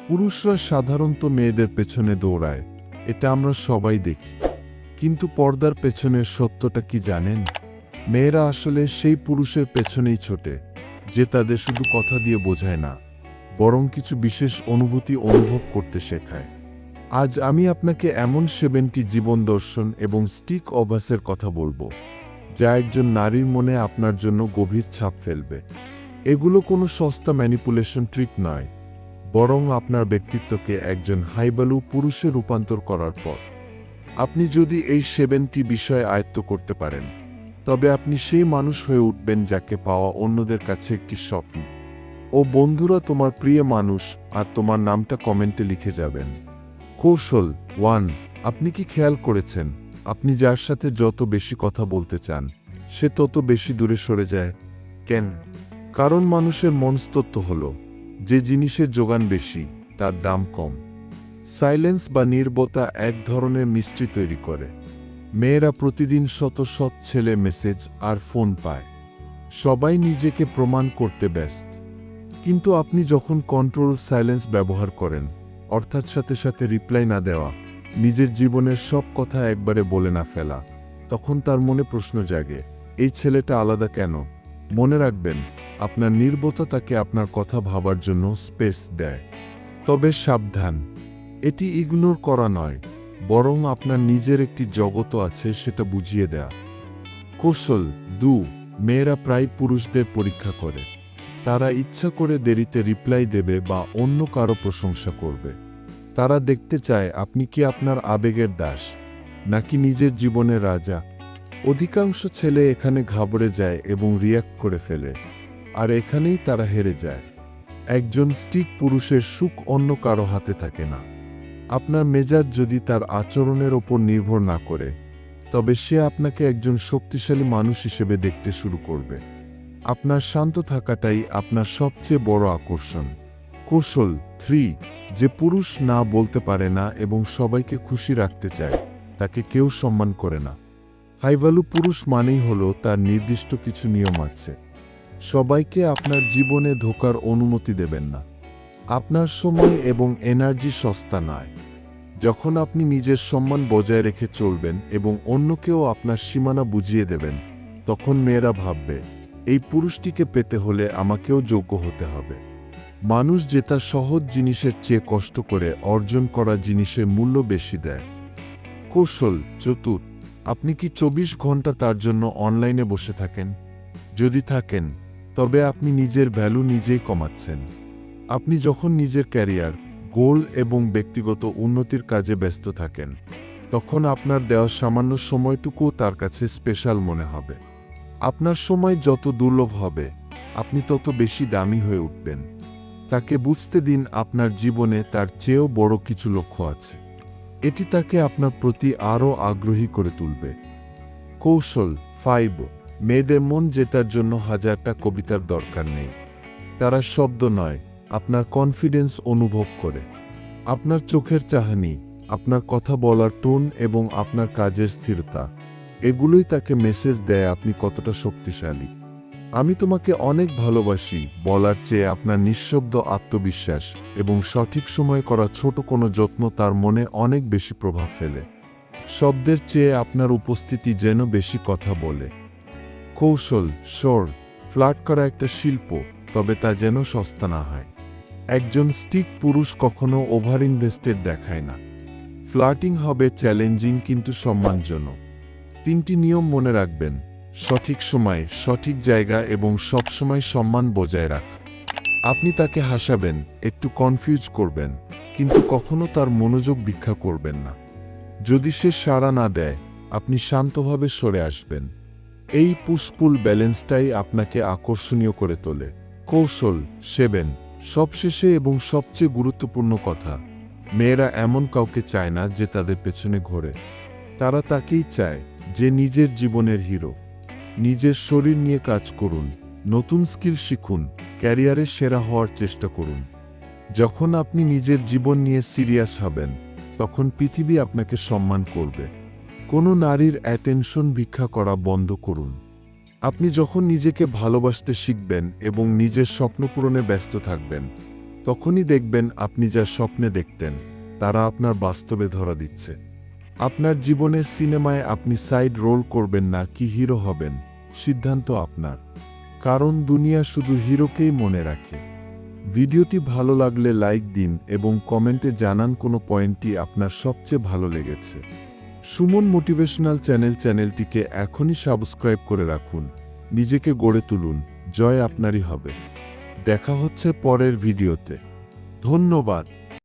পুরুষরা সাধারণত মেয়েদের পেছনে দৌড়ায়, এটা আমরা সবাই দেখি। কিন্তু পর্দার পেছনের সত্যটা কি জানেন? মেয়েরা আসলে সেই পুরুষের পেছনেই ছোটে, যে তাদের শুধু কথা দিয়ে বোঝায় না, বরং কিছু বিশেষ অনুভূতি অনুভব করতে শেখায়। আজ আমি আপনাকে এমন 7টি জীবন দর্শন এবং স্টিক অভ্যাসের কথা বলবো, যা একজন নারীর মনে আপনার জন্য গভীর ছাপ ফেলবে। এগুলো কোনো সস্তা ম্যানিপুলেশন ট্রিক নয়, বরং আপনার ব্যক্তিত্বকে একজন হাইবালু পুরুষে রূপান্তর করার পথ। আপনি যদি এই 7টি বিষয় আয়ত্ত করতে পারেন, তবে আপনি সেই মানুষ হয়ে উঠবেন যাকে পাওয়া অন্যদের কাছে একটি স্বপ্ন। ও বন্ধুরা, তোমার প্রিয় মানুষ, আর তোমার নামটা কমেন্টে লিখে যাবেন। কৌশল 1। আপনি কি খেয়াল করেছেন, আপনি যার সাথে যত বেশি কথা বলতে চান, সে তত বেশি দূরে সরে যায়? কেন? কারণ মানুষের মনস্তত্ত্ব হল, যে জিনিসের যোগান বেশি, তার দাম কম। সাইলেন্স বা নীরবতা এক ধরনের মিস্ট্রি তৈরি করে। মেয়েরা প্রতিদিন শত শত ছেলে মেসেজ আর ফোন পায়। সবাই নিজেকে প্রমাণ করতে ব্যস্ত। কিন্তু আপনি যখন কন্ট্রোল সাইলেন্স ব্যবহার করেন, অর্থাৎ সাথে সাথে রিপ্লাই না দেওয়া, নিজের জীবনের সব কথা একবারে বলে না ফেলা, তখন তার মনে প্রশ্ন জাগে, এই ছেলেটা আলাদা কেন? মনে রাখবেন, আপনার নীরবতা তাকে আপনার কথা ভাবার জন্য স্পেস দেয়। তবে সাবধান, এটি ইগনোর করা নয়, বরং আপনার নিজের একটি জগৎ আছে সেটা বুঝিয়ে দেয়া। কৌশল 2। মেয়েরা প্রায় পুরুষদের পরীক্ষা করে। তারা ইচ্ছা করে দেরিতে রিপ্লাই দেবে বা অন্য কারো প্রশংসা করবে। তারা দেখতে চায় আপনি কি আপনার আবেগের দাস, নাকি নিজের জীবনের রাজা। অধিকাংশ ছেলে এখানে ঘাবড়ে যায় এবং রিয়্যাক্ট করে ফেলে, আর এখানেই তারা হেরে যায়। একজন স্টিক পুরুষের সুখ অন্য কারো হাতে থাকে না। আপনার মেজাজ যদি তার আচরণের ওপর নির্ভর না করে, তবে সে আপনাকে একজন শক্তিশালী মানুষ হিসেবে দেখতে শুরু করবে। আপনার শান্ত থাকাটাই আপনার সবচেয়ে বড় আকর্ষণ। কৌশল 3। যে পুরুষ না বলতে পারে না এবং সবাইকে খুশি রাখতে চায়, তাকে কেউ সম্মান করে না। হাইভ্যালু পুরুষ মানেই হলো তার নির্দিষ্ট কিছু নিয়ম আছে। সবাইকে আপনার জীবনে ঢোকার অনুমতি দেবেন না। আপনার সময় এবং এনার্জি সস্তা নয়। যখন আপনি নিজের সম্মান বজায় রেখে চলবেন এবং অন্যকেও আপনার সীমানা বুঝিয়ে দেবেন, তখন মেয়েরা ভাববে, এই পুরুষটিকে পেতে হলে আমাকেও যোগ্য হতে হবে। মানুষ যেটা সহজ জিনিসের চেয়ে কষ্ট করে অর্জন করা জিনিসের মূল্য বেশি দেয়। কৌশল 4। আপনি কি 24 ঘন্টা তার জন্য অনলাইনে বসে থাকেন? যদি থাকেন, তবে আপনি নিজের ভ্যালু নিজেই কমাচ্ছেন। আপনি যখন নিজের ক্যারিয়ার, গোল এবং ব্যক্তিগত উন্নতির কাজে ব্যস্ত থাকেন, তখন আপনার দেওয়া সামান্য সময়টুকুও তার কাছে স্পেশাল মনে হবে। আপনার সময় যত দুর্লভ হবে, আপনি তত বেশি দামি হয়ে উঠবেন। তাকে বুঝতে দিন আপনার জীবনে তার চেয়েও বড় কিছু লক্ষ্য আছে। এটি তাকে আপনার প্রতি আরও আগ্রহী করে তুলবে। কৌশল 5। মেয়েদের মন জেতার জন্য হাজারটা কবিতার দরকার নেই। তারা শব্দ নয়, আপনার কনফিডেন্স অনুভব করে। আপনার চোখের চাহনি, আপনার কথা বলার টোন এবং আপনার কাজের স্থিরতা, এগুলোই তাকে মেসেজ দেয় আপনি কতটা শক্তিশালী। আমি তোমাকে অনেক ভালোবাসি বলার চেয়ে আপনার নিঃশব্দ আত্মবিশ্বাস এবং সঠিক সময়ে করা ছোট কোনো যত্ন তার মনে অনেক বেশি প্রভাব ফেলে। শব্দের চেয়ে আপনার উপস্থিতি যেন বেশি কথা বলে। কৌশল 4। ফ্লার্ট করা একটা শিল্প, তবে তা যেন সস্তা না হয়। একজন স্টিক পুরুষ কখনো ওভার ইনভেস্টেড দেখায় না। ফ্লার্টিং হবে চ্যালেঞ্জিং কিন্তু সম্মানজনক। 3টি নিয়ম মনে রাখবেন: সঠিক সময়, সঠিক জায়গা এবং সবসময় সম্মান বজায় রাখা। আপনি তাকে হাসাবেন, একটু কনফিউজ করবেন, কিন্তু কখনো তার মনোযোগ ভিক্ষা করবেন না। যদি সে সাড়া না দেয়, আপনি শান্তভাবে সরে আসবেন। এই পুশ-পুল ব্যালেন্সটাই আপনাকে আকর্ষণীয় করে তোলে। কৌশল 7। সবশেষে এবং সবচেয়ে গুরুত্বপূর্ণ কথা, মেয়েরা এমন কাউকে চায় না যে তাদের পেছনে ঘোরে। তারা তাকেই চায় যে নিজের জীবনের হিরো। নিজের শরীর নিয়ে কাজ করুন, নতুন স্কিল শিখুন, ক্যারিয়ারে সেরা হওয়ার চেষ্টা করুন। যখন আপনি নিজের জীবন নিয়ে সিরিয়াস হবেন, তখন পৃথিবী আপনাকে সম্মান করবে। কোনো নারীর অ্যাটেনশন ভিক্ষা করা বন্ধ করুন। আপনি যখন নিজেকে ভালোবাসতে শিখবেন এবং নিজের স্বপ্ন পূরণে ব্যস্ত থাকবেন, তখনই দেখবেন আপনি যা স্বপ্নে দেখতেন তারা আপনার বাস্তবে ধরা দিচ্ছে। আপনার জীবনের সিনেমায় আপনি সাইড রোল করবেন না কি হিরো হবেন, সিদ্ধান্ত আপনার। কারণ দুনিয়া শুধু হিরোকেই মনে রাখে। ভিডিওটি ভালো লাগলে লাইক দিন এবং কমেন্টে জানান কোনো পয়েন্টটি আপনার সবচেয়ে ভালো লেগেছে। সুমন মোটিভেশনাল চ্যানেলটিকে এখনই সাবস্ক্রাইব করে রাখুন। নিজেকে গড়ে তুলুন, জয় আপনারই হবে। দেখা হচ্ছে পরের ভিডিওতে। ধন্যবাদ।